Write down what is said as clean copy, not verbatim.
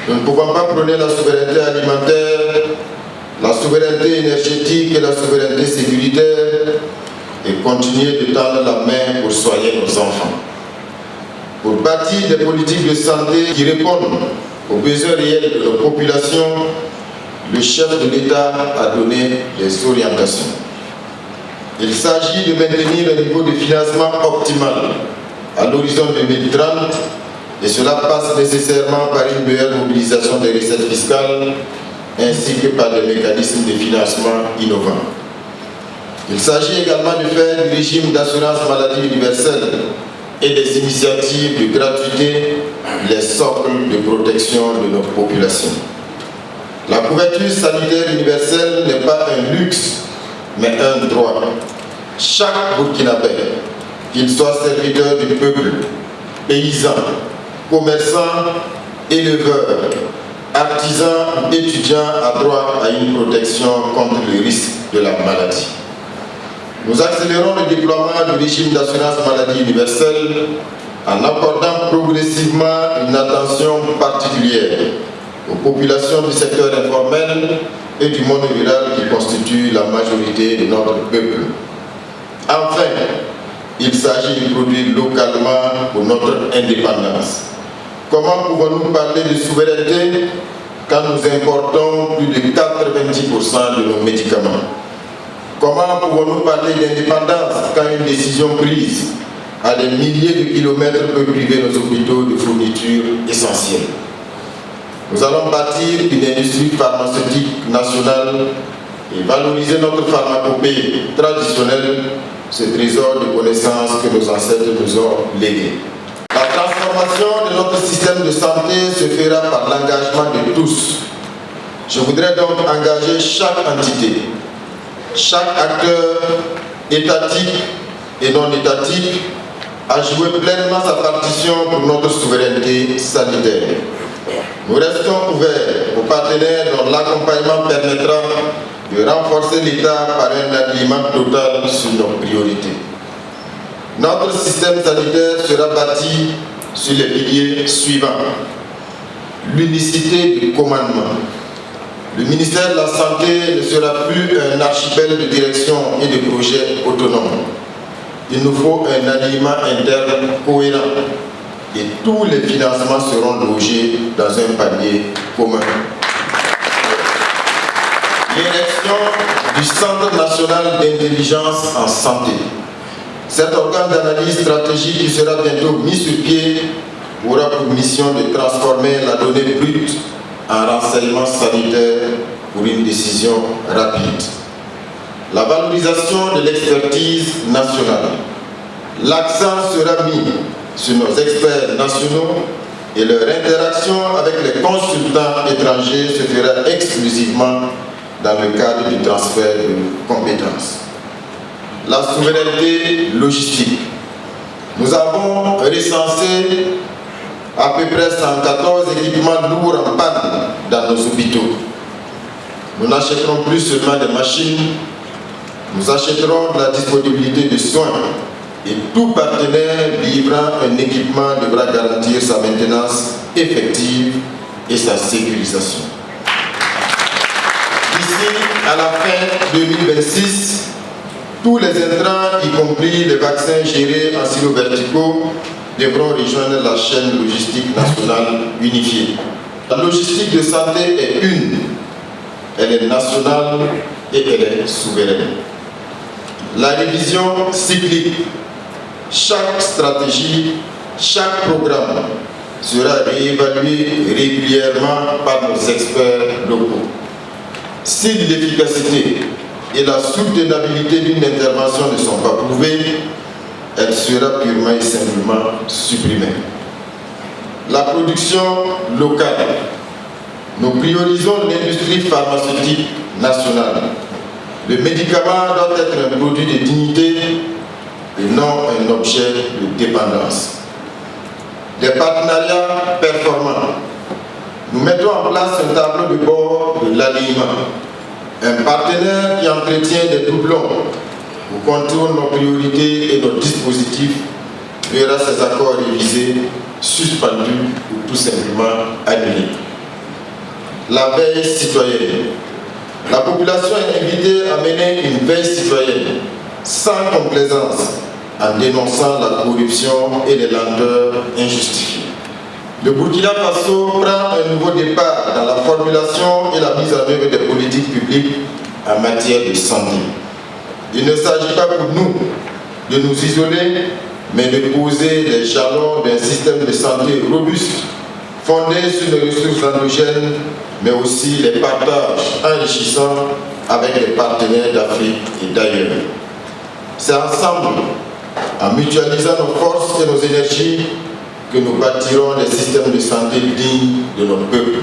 Nous ne pouvons pas prôner la souveraineté alimentaire, la souveraineté énergétique et la souveraineté sécuritaire et continuer de tendre la main pour soigner nos enfants. Pour bâtir des politiques de santé qui répondent aux besoins réels de nos populations, le chef de l'État a donné des orientations. Il s'agit de maintenir un niveau de financement optimal à l'horizon 2030 et cela passe nécessairement par une meilleure mobilisation des recettes fiscales ainsi que par des mécanismes de financement innovants. Il s'agit également de faire du régime d'assurance maladie universelle et des initiatives de gratuité les socles de protection de nos populations. La couverture sanitaire universelle n'est pas un luxe, mais un droit. Chaque Burkinabé, qu'il soit serviteur du peuple, paysan, commerçant, éleveur, artisan ou étudiant a droit à une protection contre le risque de la maladie. Nous accélérons le déploiement du régime d'assurance maladie universelle en accordant progressivement une attention particulière aux populations du secteur informel et du monde rural qui constituent la majorité de notre peuple. Enfin, il s'agit de produire localement pour notre indépendance. Comment pouvons-nous parler de souveraineté quand nous importons plus de 90% de nos médicaments? Comment pouvons-nous parler d'indépendance quand une décision prise à des milliers de kilomètres peut priver nos hôpitaux de fournitures essentielles? Nous allons bâtir une industrie pharmaceutique nationale et valoriser notre pharmacopée traditionnelle, ce trésor de connaissances que nos ancêtres nous ont légué. La transformation de notre système de santé se fera par l'engagement de tous. Je voudrais donc engager chaque entité, chaque acteur étatique et non étatique à jouer pleinement sa partition pour notre souveraineté sanitaire. Nous restons ouverts aux partenaires dont l'accompagnement permettra de renforcer l'État par un alignement total sur nos priorités. Notre système sanitaire sera bâti sur les piliers suivants. L'unicité du commandement. Le ministère de la Santé ne sera plus un archipel de direction et de projets autonomes. Il nous faut un alignement interne cohérent et tous les financements seront logés dans un panier commun. L'érection du Centre national d'intelligence en santé. Cet organe d'analyse stratégique qui sera bientôt mis sur pied aura pour mission de transformer la donnée brute en renseignement sanitaire pour une décision rapide. La valorisation de l'expertise nationale. L'accent sera mis sur nos experts nationaux et leur interaction avec les consultants étrangers se fera exclusivement dans le cadre du transfert de compétences. La souveraineté logistique. Nous avons recensé à peu près 114 équipements lourds en panne dans nos hôpitaux. Nous n'achèterons plus seulement des machines, nous achèterons de la disponibilité de soins et tout partenaire livrant un équipement devra garantir sa maintenance effective et sa sécurisation. D'ici à la fin 2026, tous les intrants, y compris les vaccins gérés en silos verticaux, devront rejoindre la chaîne logistique nationale unifiée. La logistique de santé est une, elle est nationale et elle est souveraine. La révision cyclique, chaque stratégie, chaque programme sera réévalué régulièrement par nos experts locaux. Si l'efficacité et la soutenabilité d'une intervention ne sont pas prouvées, elle sera purement et simplement supprimée. La production locale. Nous priorisons l'industrie pharmaceutique nationale. Le médicament doit être un produit de dignité et non un objet de dépendance. Des partenariats performants. Nous mettons en place un tableau de bord de l'alignement. Un partenaire qui entretient des doublons pour contourner nos priorités et nos dispositifs verra ses accords révisés, suspendus ou tout simplement annulés. la veille citoyenne. La population est invitée à mener une veille citoyenne sans complaisance en dénonçant la corruption et les lenteurs injustifiées. Le Burkina Faso prend un nouveau départ dans la formulation et la mise en œuvre des politiques publiques en matière de santé. Il ne s'agit pas pour nous de nous isoler, mais de poser les jalons d'un système de santé robuste, fondé sur les ressources endogènes, mais aussi les partages enrichissants avec les partenaires d'Afrique et d'ailleurs. C'est ensemble, en mutualisant nos forces et nos énergies, que nous bâtirons des systèmes de santé dignes de notre peuple.